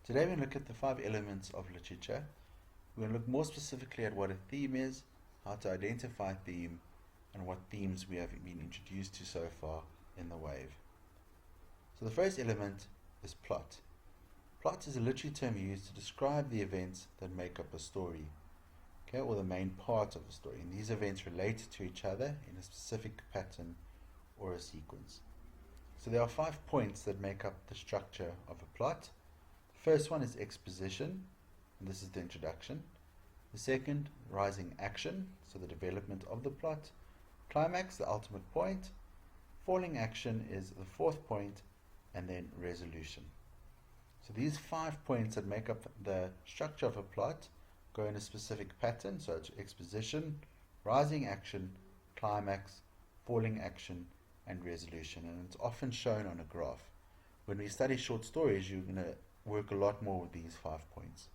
Today we look at the 5 elements of literature. We're going to look more specifically at what a theme is, how to identify a theme, and what themes we have been introduced to so far in the wave. So the first element is plot. Plot is a literary term used to describe the events that make up a story, or the main part of a story. And these events relate to each other in a specific pattern or a sequence. So there are 5 points that make up the structure of a plot. The first one is exposition, and this is the introduction. The second, rising action, so the development of the plot. Climax, the ultimate point. Falling action is the 4th point, and then resolution. So these 5 points that make up the structure of a plot go in a specific pattern, so it's exposition, rising action, climax, falling action, and resolution, and it's often shown on a graph. When we study short stories, you're going to work a lot more with these 5 points.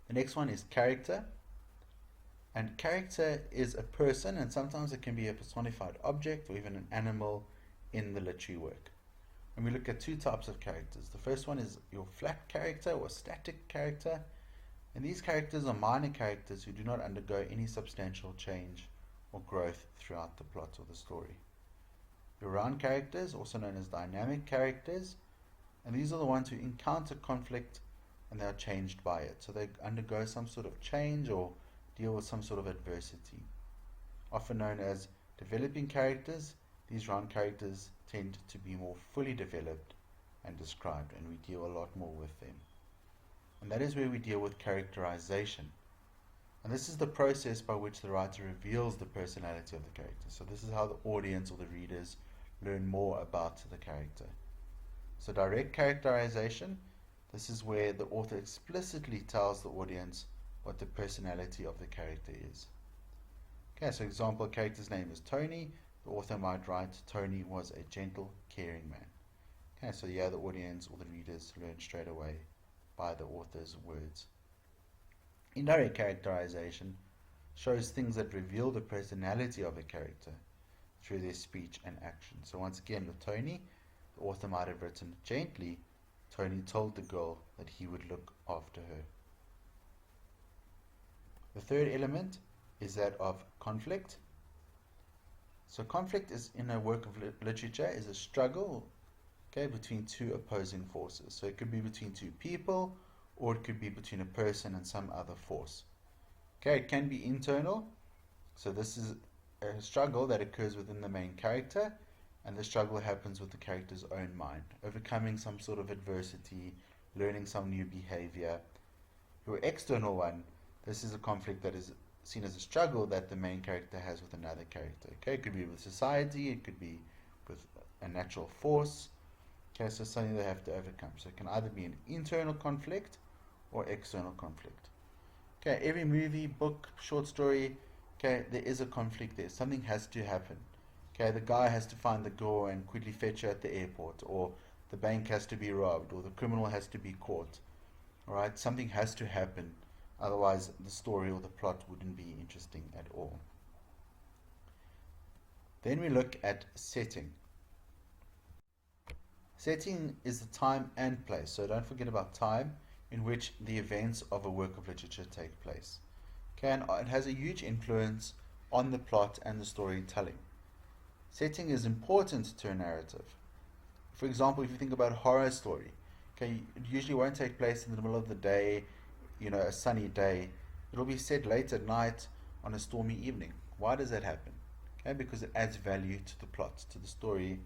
The next one is character, and character is a person, and sometimes it can be a personified object or even an animal in the literary work. And we look at 2 types of characters. The first one is your flat character or static character, and these characters are minor characters who do not undergo any substantial change or growth throughout the plot or the story. Your round characters, also known as dynamic characters, and these are the ones who encounter conflict and they are changed by it. So they undergo some sort of change or deal with some sort of adversity. Often known as developing characters, these round characters tend to be more fully developed and described, and we deal a lot more with them. And that is where we deal with characterization. And this is the process by which the writer reveals the personality of the character. So this is how the audience or the readers learn more about the character. So direct characterization, this is where the author explicitly tells the audience what the personality of the character is. So example, character's name is Tony. The author might write, Tony was a gentle, caring man. So the audience or the readers learn straight away by the author's words. Indirect characterization shows things that reveal the personality of a character through their speech and action. So once again with Tony, the author might have written, gently, Tony told the girl that he would look after her. The third element is that of conflict. So conflict is in a work of literature is a struggle between 2 opposing forces. So it could be between 2 people, or it could be between a person and some other force. It can be internal. So this is a struggle that occurs within the main character, and the struggle happens with the character's own mind, overcoming some sort of adversity, learning some new behavior. Your external one, this is a conflict that is seen as a struggle that the main character has with another character. It could be with society, it could be with a natural force. So something they have to overcome. So it can either be an internal conflict or external conflict. Every movie, book, short story, there is a conflict there. Something has to happen. The guy has to find the girl and quickly fetch her at the airport, or the bank has to be robbed, or the criminal has to be caught. Alright, something has to happen. Otherwise, the story or the plot wouldn't be interesting at all. Then we look at setting. Setting is the time and place, so don't forget about time in which the events of a work of literature take place. And it has a huge influence on the plot and the storytelling. Setting is important to a narrative. For example, if you think about a horror story, it usually won't take place in the middle of the day, a sunny day. It'll be set late at night on a stormy evening. Why does that happen? Because it adds value to the plot, to the story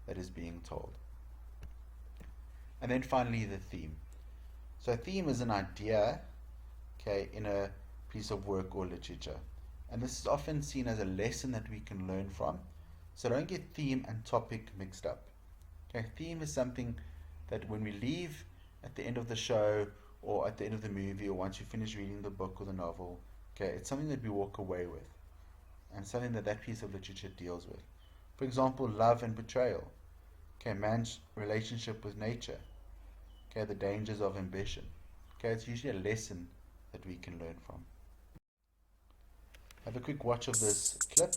that is being told. And then finally, the theme. So a theme is an idea, in a piece of work or literature. And this is often seen as a lesson that we can learn from. So don't get theme and topic mixed up. Theme is something that when we leave at the end of the show or at the end of the movie or once you finish reading the book or the novel, it's something that we walk away with and something that that piece of literature deals with. For example, love and betrayal. Man's relationship with nature. The dangers of ambition. It's usually a lesson that we can learn from. Have a quick watch of this clip.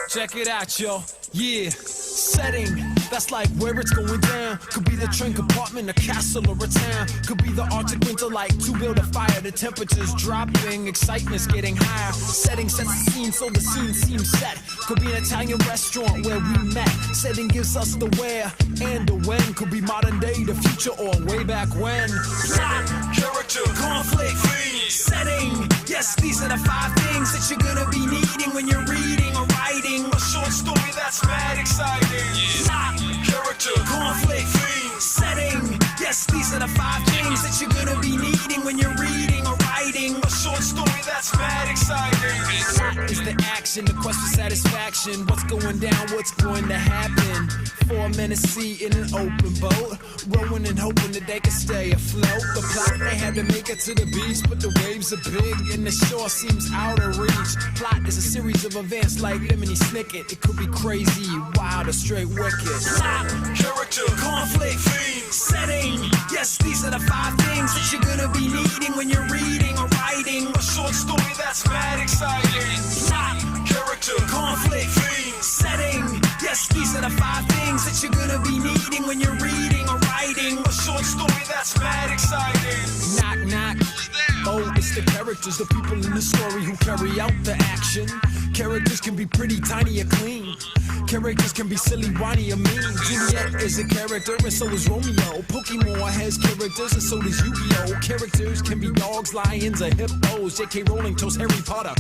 Check it out, yo. Yeah. Setting. That's like where it's going down. Could be the train compartment, a castle, or a town. Could be the Arctic winter, like to build a fire. The temperature's dropping, excitement's getting higher. Setting sets the scene, so the scene seems set. Could be an Italian restaurant where we met. Setting gives us the where and the when. Could be modern day, the future, or way back when. Plot, character, conflict, theme, setting. Yes, these are the 5 things that you're gonna be needing when you're reading or writing a short story that's mad exciting. Plot, character, conflict, theme, setting. Yes, these are the 5 things that you're gonna be needing when you're reading or writing a short story that's mad exciting. Plot is the action, the quest for satisfaction. What's going down, what's going to happen? 4 men at sea in an open boat, rowing and hoping that they can stay afloat. The plot, they had to make it to the beach, but the waves are big and the shore seems out of reach. Plot is a series of events like Lemony Snicket. It could be crazy, wild, or straight wicked. Plot, character, conflict, theme, setting. Yes, these are the 5 things that you're gonna be needing when you're reading or writing a short story that's mad exciting. Plot, character, conflict, theme, setting. Yes, these are the 5 things that you're gonna be needing when you're reading or writing a short story that's mad exciting. Knock, knock. Oh, it's the characters, the people in the story who carry out the action. Characters can be pretty tiny or clean. Characters can be silly, whiny, or mean. Juliet is a character and so is Romeo. Pokemon has characters and so does Yu-Gi-Oh! Characters can be dogs, lions, or hippos. J.K. Rowling chose Harry Potter.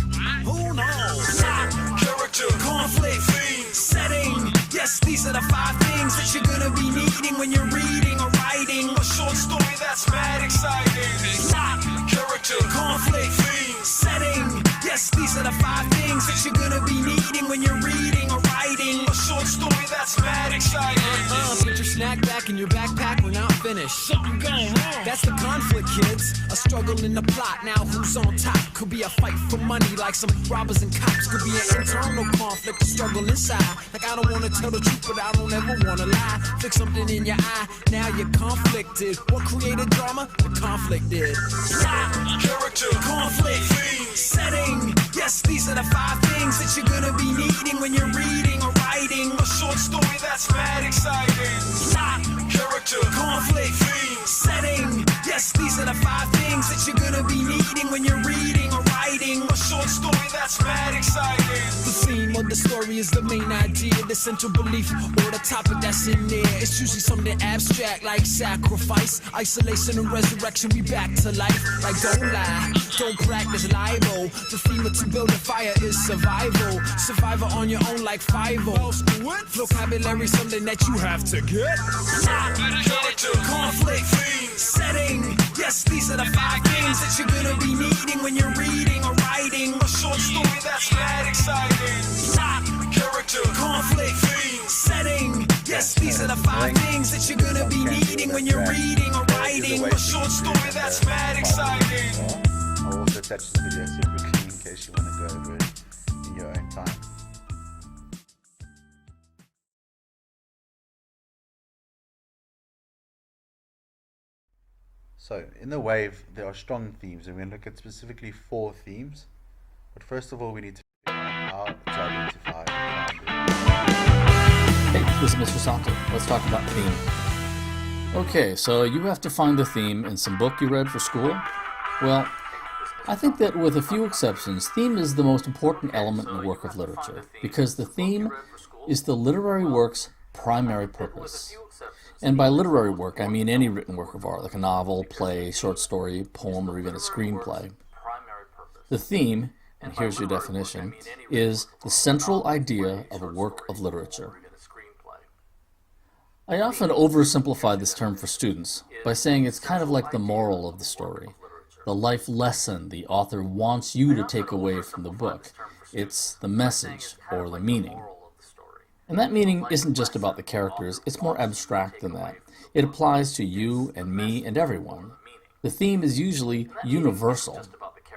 Who knows? Plot, character, conflict, theme, setting. Yes, these are the 5 things that you're gonna be needing when you're reading or writing a short story that's mad exciting. Plot, character, conflict, theme, setting. Yes, these are the 5 things that you're gonna be needing when you're reading or writing a short story that's mad exciting. Put your snack back in your backpack, we're not finished. Something going wrong. That's the conflict, kids. A struggle in the plot, now who's on top? Could be a fight for money like some robbers and cops. Could be an internal conflict, a struggle inside. Like I don't wanna tell the truth, but I don't ever wanna lie. Fix something in your eye, now you're conflicted. What created drama? The conflict did. Plot, character, conflict, theme, setting. Yes, these are the 5 things that you're gonna be needing when you're reading or writing a short story that's mad exciting. Plot, character, conflict, theme, setting. Yes, these are the 5 things that you're gonna be needing when you're reading or writing a short story that's mad exciting. The theme of the story is the main idea, the central belief or the topic that's in there. It's usually something abstract like sacrifice, isolation and resurrection. We back to life. Like don't lie, don't practice libel. The theme of to build a fire is survival. Survivor on your own like 5-0. Vocabulary something that you have to get. Plot, character, conflict, theme, setting. Yes, these are the 5 things that you're gonna be needing when you're reading or writing a short story that's mad exciting. Plot, character, conflict, theme, setting. Yes, these are the 5 things that you're gonna be needing when you're reading or writing a short story that's mad exciting. I'll also attach this video separately in case you want to go over it in your own time. So, in the wave, there are strong themes, and we're going to look at specifically 4 themes. But first of all, we need to figure out how to identify the Hey, this is Mr. Santo. Let's talk about theme. Okay, so you have to find the theme in some book you read for school. Well, I think that with a few exceptions, theme is the most important element in a work of literature, because the theme is the literary work's primary purpose. And by literary work, I mean any written work of art, like a novel, play, short story, poem, or even a screenplay. The theme, and here's your definition, is the central idea of a work of literature. I often oversimplify this term for students by saying it's kind of like the moral of the story, the life lesson the author wants you to take away from the book. It's the message, or the meaning. And that meaning isn't just about the characters, it's more abstract than that. It applies to you and me and everyone. The theme is usually universal,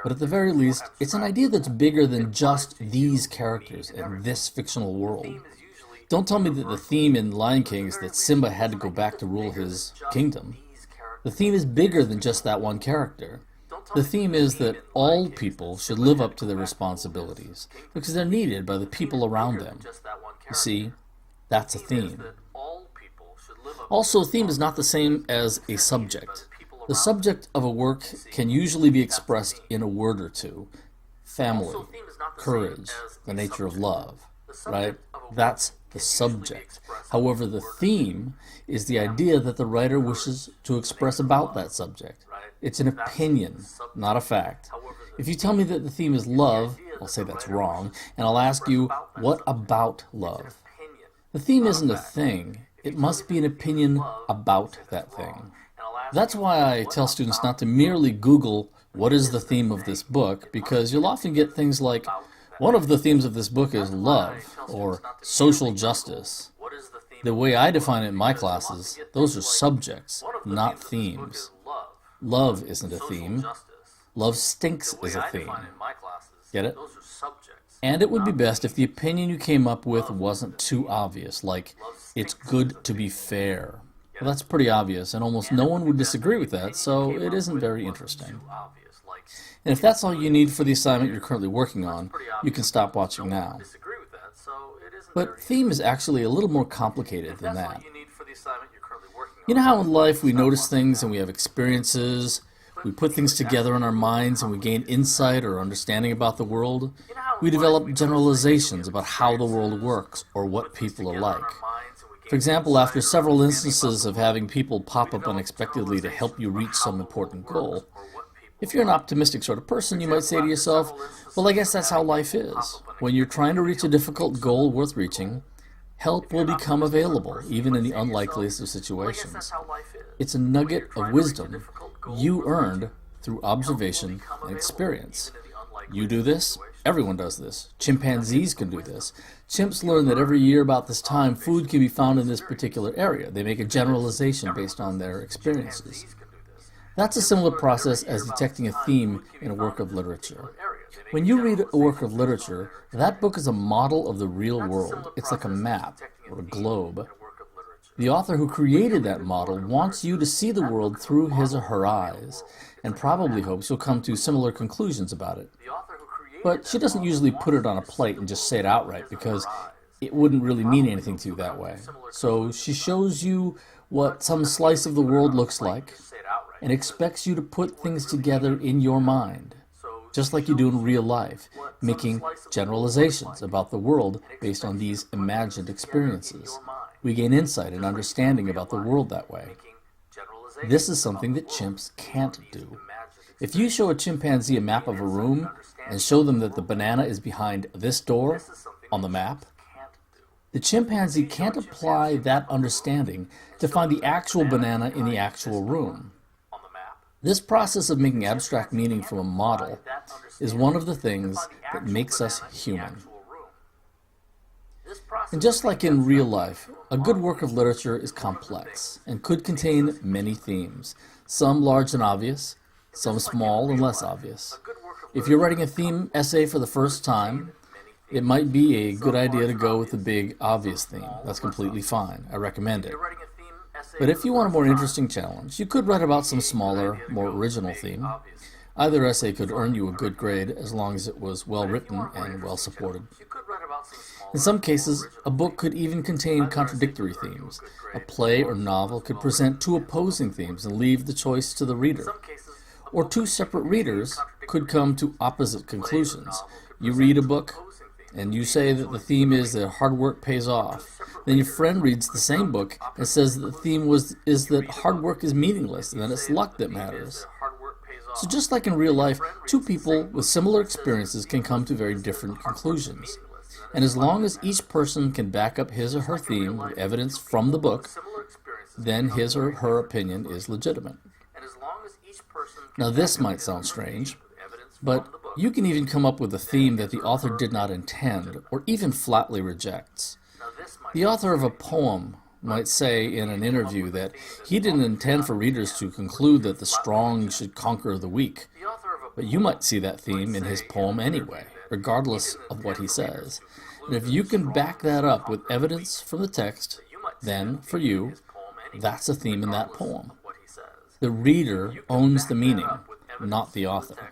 but at the very least, it's an idea that's bigger than just these characters and this fictional world. Don't tell me that the theme in Lion King is that Simba had to go back to rule his kingdom. The theme is bigger than just that one character. The theme is that all people should live up to their responsibilities, because they're needed by the people around them. You see, that's a theme. Also, theme is not the same as a subject. The subject of a work can usually be expressed in a word or two. Family, courage, the nature of love, right? That's the subject. However, the theme is the idea that the writer wishes to express about that subject. It's an opinion, not a fact. If you tell me that the theme is love, I'll say that's wrong, and I'll ask you, what about love? The theme isn't a thing. It must be an opinion about that thing. That's why I tell students not to merely Google, what is the theme of this book, because you'll often get things like, one of the themes of this book is love, or social justice. The way I define it in my classes, those are subjects, not themes. Love isn't a theme. Love stinks is a theme. Get it? And it would be best if the opinion you came up with wasn't too obvious, like, it's good to be fair. Well, that's pretty obvious, and almost no one would disagree with that, so it isn't very interesting. And if that's all you need for the assignment you're currently working on, you can stop watching now. But theme is actually a little more complicated than that. You know how in life we notice things and we have experiences, we put things together in our minds and we gain insight or understanding about the world? We develop generalizations about how the world works or what people are like. For example, after several instances of having people pop up unexpectedly to help you reach some important goal, if you're an optimistic sort of person, you might say to yourself, well, I guess that's how life is. When you're trying to reach a difficult goal worth reaching, help will become available, even in the unlikeliest of situations. It's a nugget of wisdom you earned through observation and experience. You do this, everyone does this. Chimpanzees can do this. Chimps learn that every year about this time, food can be found in this particular area. They make a generalization based on their experiences. That's a similar process as detecting a theme in a work of literature. When you read a work of literature, that book is a model of the real world. It's like a map or a globe. The author who created that model wants you to see the world through his or her eyes, and probably hopes you'll come to similar conclusions about it. But she doesn't usually put it on a plate and just say it outright, because it wouldn't really mean anything to you that way. So she shows you what some slice of the world looks like, and expects you to put things together in your mind, just like you do in real life, making generalizations about the world based on these imagined experiences. We gain insight and understanding about the world that way. This is something that chimps can't do. If you show a chimpanzee a map of a room and show them that the banana is behind this door on the map, the chimpanzee can't apply that understanding to find the actual banana in the actual room. This process of making abstract meaning from a model is one of the things that makes us human. And just like in real life, a good work of literature is complex and could contain many themes, some large and obvious, some small and less obvious. If you're writing a theme essay for the first time, it might be a good idea to go with the big, obvious theme. That's completely fine. I recommend it. But if you want a more interesting challenge, you could write about some smaller, more original theme. Either essay could earn you a good grade as long as it was well written and well supported. In some cases, a book could even contain contradictory themes. A play or novel could present two opposing themes and leave the choice to the reader. Or two separate readers could come to opposite conclusions. You read a book, and you say that the theme is that hard work pays off. Then your friend reads the same book and says that the theme is that hard work is meaningless and that it's luck that matters. So just like in real life, two people with similar experiences can come to very different conclusions. And as long as each person can back up his or her theme with evidence from the book, then his or her opinion is legitimate. Now this might sound strange, but you can even come up with a theme that the author did not intend, or even flatly rejects. The author of a poem might say in an interview that he didn't intend for readers to conclude that the strong should conquer the weak, but you might see that theme in his poem anyway, regardless of what he says. And if you can back that up with evidence from the text, then, for you, that's a theme in that poem. The reader owns the meaning, not the author.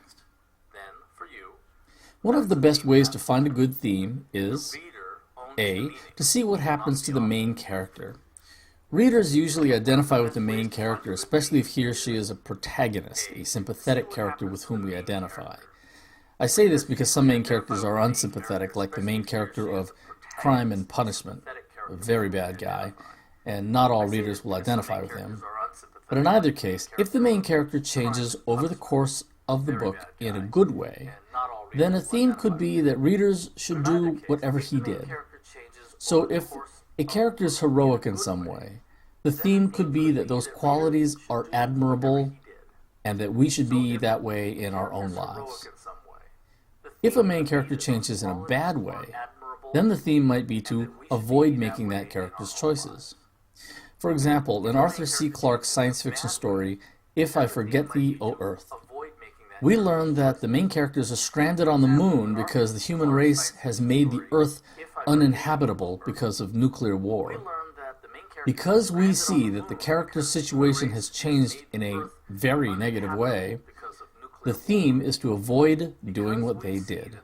One of the best ways to find a good theme is, A, to see what happens to the main character. Readers usually identify with the main character, especially if he or she is a protagonist, a sympathetic character with whom we identify. I say this because some main characters are unsympathetic, like the main character of Crime and Punishment, a very bad guy, and not all readers will identify with him. But in either case, if the main character changes over the course of the book in a good way, then a theme could be that readers should do whatever he did. So if a character is heroic in some way, the theme could be that those qualities are admirable and that we should be that way in our own lives. If a main character changes in a bad way, then the theme might be to avoid making that character's choices. For example, in Arthur C. Clarke's science fiction story, If I Forget Thee, O Earth, we learn that the main characters are stranded on the moon because the human race has made the Earth uninhabitable because of nuclear war. Because we see that the character's situation has changed in a very negative way, the theme is to avoid doing what they did.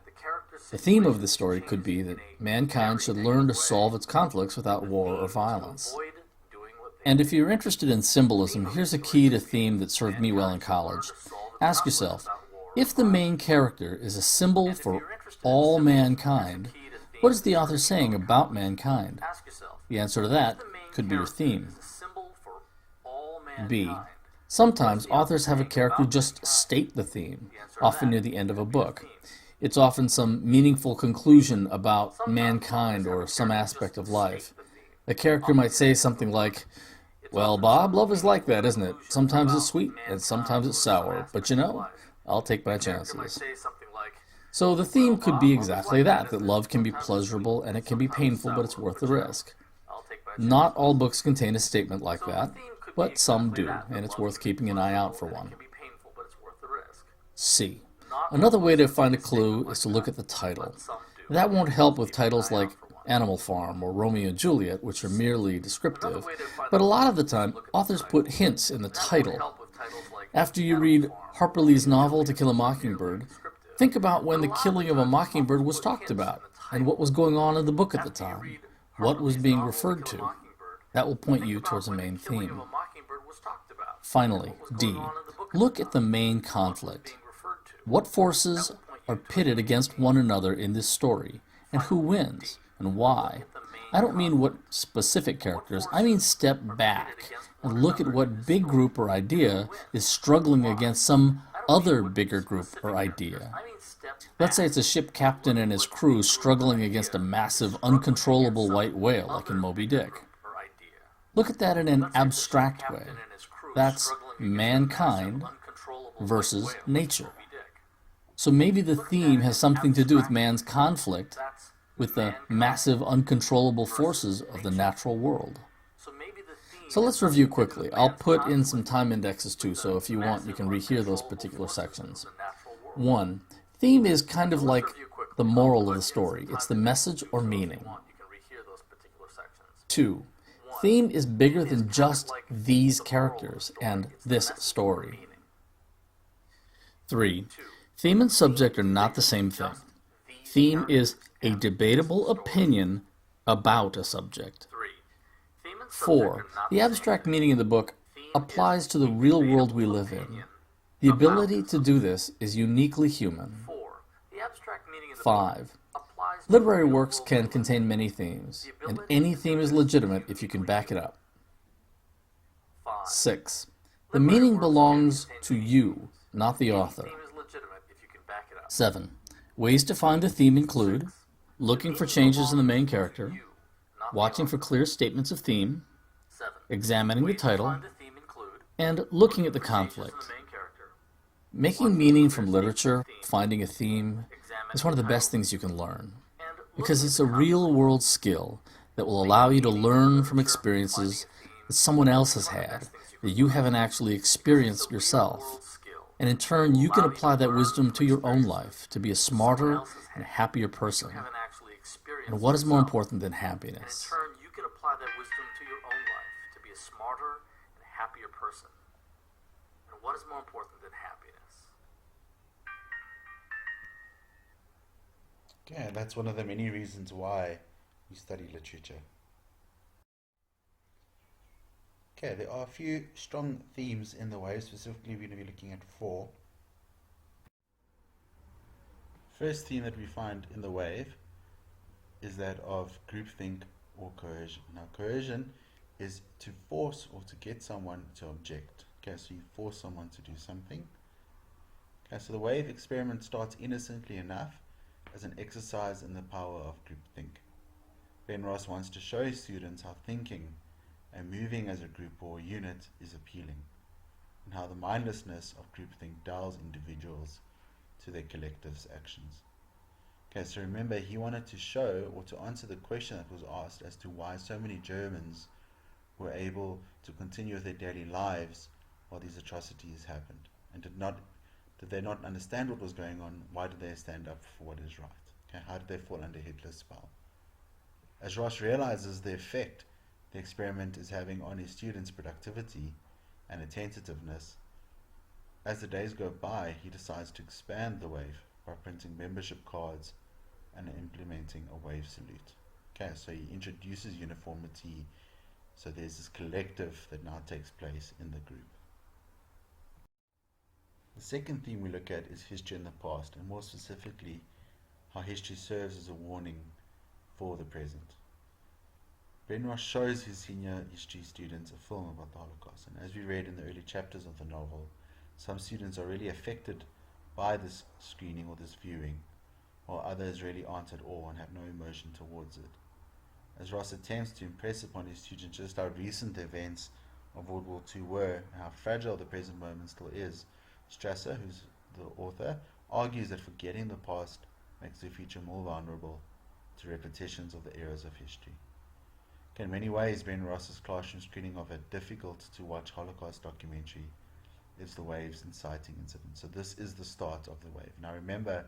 The theme of the story could be that mankind should learn to solve its conflicts without war or violence. And if you're interested in symbolism, here's a key to theme that served me well in college. Ask yourself, if the main character is a symbol for all mankind, what is the author saying about mankind? The answer to that could be your theme. B. Sometimes authors have a character just state the theme, often near the end of a book. It's often some meaningful conclusion about mankind or some aspect of life. The character might say something like, "Well, Bob, love is like that, isn't it? Sometimes it's sweet and sometimes it's sour, but you know, I'll take my chances." So the theme could be exactly that love can be pleasurable and it can be painful, but it's worth the risk. Not all books contain a statement like that, but some do, and it's worth keeping an eye out for one. C. Another way to find a clue is to look at the title. That won't help with titles like Animal Farm or Romeo and Juliet, which are merely descriptive, but a lot of the time, authors put hints in the title. After you read Harper Lee's novel To Kill a Mockingbird, think about when the killing of a mockingbird was talked about, and what was going on in the book at the time, what was being referred to. That will point you towards a main theme. Finally, D. Look at the main conflict. What forces are pitted against one another in this story, and who wins, and why? I don't mean what specific characters, I mean step back and look at what big group or idea is struggling against some other bigger group or idea. Let's say it's a ship captain and his crew struggling against a massive, uncontrollable white whale, like in Moby Dick. Look at that in an abstract way. That's mankind versus nature. So maybe the theme has something to do with man's conflict with the massive, uncontrollable forces of the natural world. So let's review quickly. I'll put in some time indexes too, so if you want, you can rehear those particular sections. 1. Theme is kind of like the moral of the story. It's the message or meaning. 2. Theme is bigger than just these characters and this story. 3. Theme and subject are not the same thing. Theme is a debatable opinion about a subject. 4. The abstract meaning of the book applies to the real world we live in. The ability to do this is uniquely human. 5. Literary works can contain many themes, and any theme is legitimate if you can back it up. 6. The meaning belongs to you, not the author. 7. Ways to find the theme include looking for changes in the main character, watching for clear statements of theme, examining the title, and looking at the conflict. Making meaning from literature, finding a theme, is one of the best things you can learn, because it's a real-world skill that will allow you to learn from experiences that someone else has had, that you haven't actually experienced yourself. And in turn, you can apply that wisdom to your own life, to be a smarter and happier person. And what is more important than happiness? Yeah, that's one of the many reasons why we study literature. Okay, there are a few strong themes in the wave. Specifically, we're going to be looking at 4. First theme that we find in the wave is that of groupthink or coercion. Now, coercion is to force or to get someone to object. Okay, so you force someone to do something. Okay, so the wave experiment starts innocently enough as an exercise in the power of groupthink. Ben Ross wants to show his students how thinking and moving as a group or unit is appealing, and how the mindlessness of groupthink dulls individuals to their collective's actions. Okay, so remember, he wanted to show or to answer the question that was asked as to why so many Germans were able to continue with their daily lives while these atrocities happened, and did they not understand what was going on? Why did they stand up for what is right? Okay, how did they fall under Hitler's spell? As Ross realizes the effect the experiment is having on his students' productivity and attentiveness, as the days go by, he decides to expand the wave by printing membership cards and implementing a wave salute. Okay, so he introduces uniformity, so there's this collective that now takes place in the group. The second theme we look at is history in the past, and more specifically, how history serves as a warning for the present. Ben Ross shows his senior history students a film about the Holocaust, and as we read in the early chapters of the novel, some students are really affected by this screening or this viewing, while others really aren't at all and have no emotion towards it. As Ross attempts to impress upon his students just how recent the events of World War II were and how fragile the present moment still is, Strasser, who's the author, argues that forgetting the past makes the future more vulnerable to repetitions of the eras of history. In many ways, Ben Ross's classroom screening of a difficult-to-watch Holocaust documentary is the wave's inciting incident. So this is the start of the wave. Now remember,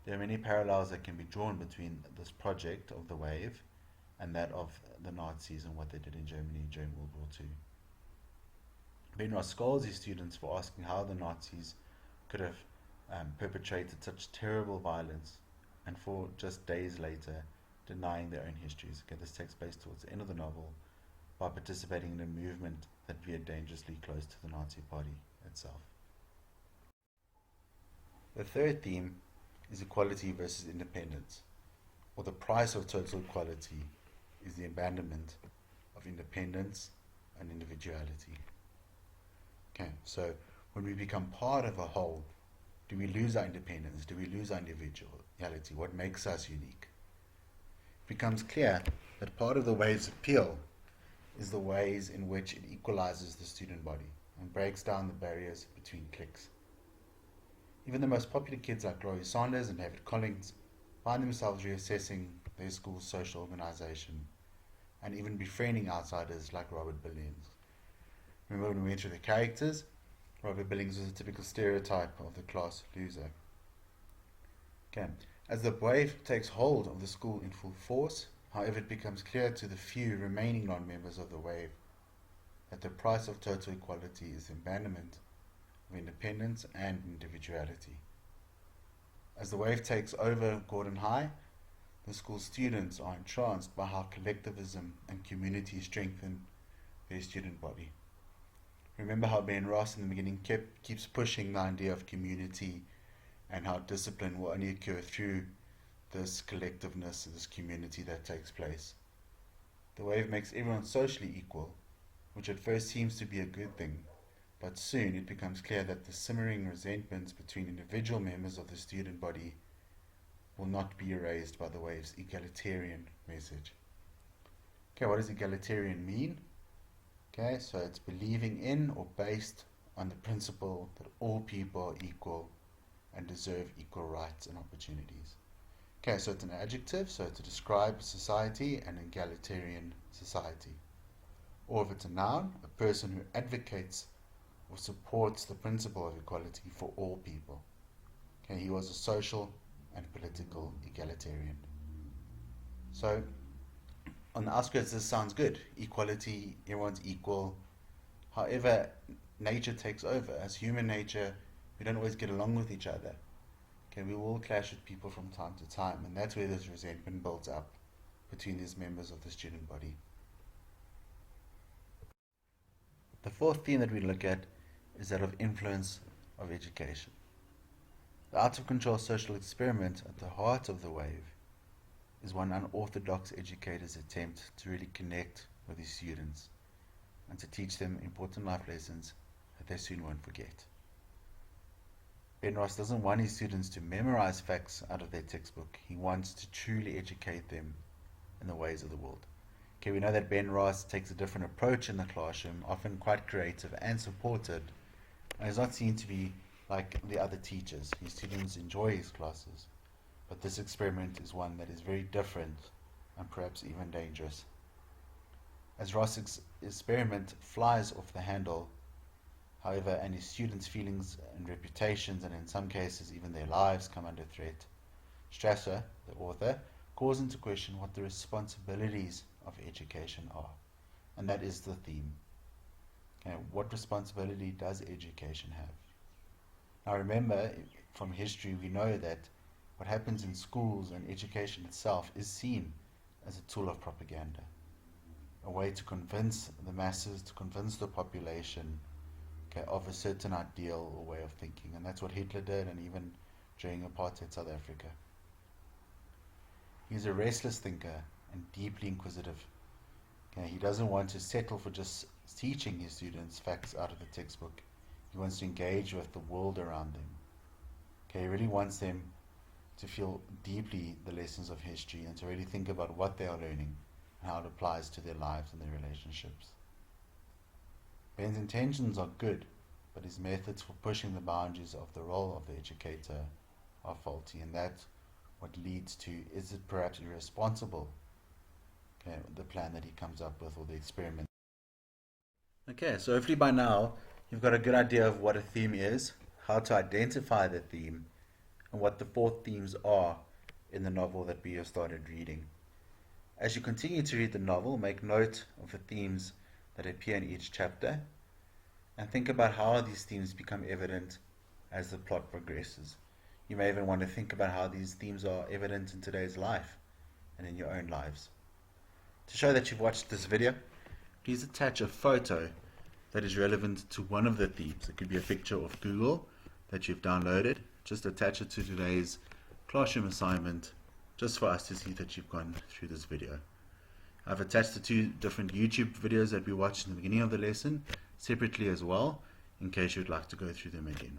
there are many parallels that can be drawn between this project of the wave and that of the Nazis and what they did in Germany during World War II. Ben Ross scolds his students for asking how the Nazis could have perpetrated such terrible violence, and for just days later denying their own histories. Okay, this takes place towards the end of the novel by participating in a movement that veered dangerously close to the Nazi Party itself. The third theme is equality versus independence, or the price of total equality is the abandonment of independence and individuality. Okay, so when we become part of a whole, do we lose our independence? Do we lose our individuality? What makes us unique? It becomes clear that part of the wave's appeal is the ways in which it equalizes the student body and breaks down the barriers between cliques. Even the most popular kids like Laurie Sanders and David Collins find themselves reassessing their school's social organization and even befriending outsiders like Robert Billings. Remember when we went through the characters, Robert Billings was a typical stereotype of the class loser. Okay. As the wave takes hold of the school in full force, however, it becomes clear to the few remaining non-members of the wave that the price of total equality is the abandonment of independence and individuality. As the wave takes over Gordon High, the school students are entranced by how collectivism and community strengthen their student body. Remember how Ben Ross in the beginning keeps pushing the idea of community and how discipline will only occur through this collectiveness, this community that takes place. The wave makes everyone socially equal, which at first seems to be a good thing, but soon it becomes clear that the simmering resentments between individual members of the student body will not be erased by the wave's egalitarian message. Okay, what does egalitarian mean? Okay, so it's believing in or based on the principle that all people are equal and deserve equal rights and opportunities. Okay, so it's an adjective, so to describe society, an egalitarian society. Or if it's a noun, a person who advocates or supports the principle of equality for all people. Okay, he was a social and political egalitarian. So, on the outskirts, this sounds good. Equality, everyone's equal. However, nature takes over. As human nature, we don't always get along with each other. Okay, we will clash with people from time to time, and that's where this resentment builds up between these members of the student body. The fourth theme that we look at is that of influence of education. The out-of-control social experiment at the heart of the wave is one unorthodox educator's attempt to really connect with his students and to teach them important life lessons that they soon won't forget. Ben Ross doesn't want his students to memorize facts out of their textbook. He wants to truly educate them in the ways of the world. Okay, we know that Ben Ross takes a different approach in the classroom, often quite creative and supported, and is not seen to be like the other teachers. His students enjoy his classes, but this experiment is one that is very different and perhaps even dangerous. As Ross's experiment flies off the handle, however, and his students' feelings and reputations, and in some cases even their lives, come under threat, Strasser, the author, calls into question what the responsibilities of education are. And that is the theme. Okay, what responsibility does education have? Now remember, from history we know that what happens in schools and education itself is seen as a tool of propaganda, a way to convince the masses, to convince the population, okay, of a certain ideal or way of thinking. And that's what Hitler did, and even during apartheid South Africa. He's a restless thinker and deeply inquisitive. Okay, he doesn't want to settle for just teaching his students facts out of the textbook. He wants to engage with the world around them. Okay, he really wants them to feel deeply the lessons of history and to really think about what they are learning and how it applies to their lives and their relationships. Ben's intentions are good, but his methods for pushing the boundaries of the role of the educator are faulty, and that's what leads to, is it perhaps irresponsible, okay, the plan that he comes up with, or the experiment. Okay, so hopefully by now you've got a good idea of what a theme is, how to identify the theme, and what the 4 themes are in the novel that we have started reading. As you continue to read the novel, make note of the themes that appear in each chapter, and think about how these themes become evident as the plot progresses. You may even want to think about how these themes are evident in today's life and in your own lives. To show that you've watched this video, please attach a photo that is relevant to one of the themes. It could be a picture of Google that you've downloaded. Just attach it to today's classroom assignment, just for us to see that you've gone through this video. I've attached the 2 different YouTube videos that we watched in the beginning of the lesson separately as well, in case you'd like to go through them again.